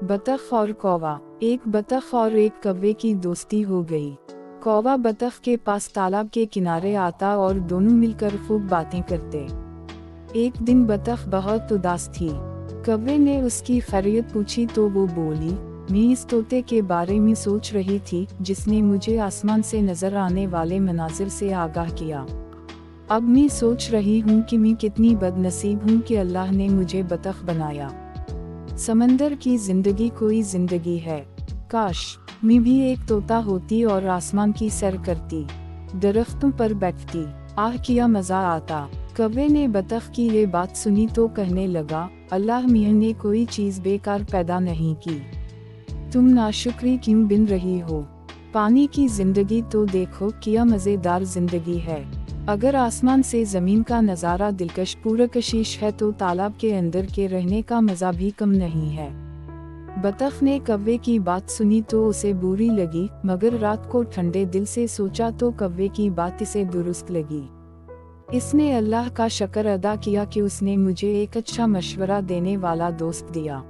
बतख और कौवा। एक बतख और एक कौवे की दोस्ती हो गई। कौवा बतख के पास तालाब के किनारे आता और दोनों मिलकर खूब बातें करते। एक दिन बतख बहुत उदास थी। कौवे ने उसकी खैरियत पूछी तो वो बोली, मैं इस तोते के बारे में सोच रही थी जिसने मुझे आसमान से नजर आने वाले मनाजिर से आगाह किया। अब मैं सोच रही हूँ कि मैं कितनी बदनसीब हूँ कि अल्लाह ने मुझे बतख बनाया। समंदर की जिंदगी कोई जिंदगी है। काश मैं भी एक तोता होती और आसमान की सैर करती, दरख्तों पर बैठती, आह किया मजा आता। कौवे ने बतख की ये बात सुनी तो कहने लगा, अल्लाह मियां ने कोई चीज बेकार पैदा नहीं की। तुम नाशुक्री क्यों बिन रही हो? पानी की जिंदगी तो देखो क्या मजेदार जिंदगी है। अगर आसमान से जमीन का नज़ारा दिलकश पुरकशिश है तो तालाब के अंदर के रहने का मजा भी कम नहीं है। बतख ने कौवे की बात सुनी तो उसे बुरी लगी, मगर रात को ठंडे दिल से सोचा तो कौवे की बात इसे दुरुस्त लगी। इसने अल्लाह का शुक्र अदा किया कि उसने मुझे एक अच्छा मशवरा देने वाला दोस्त दिया।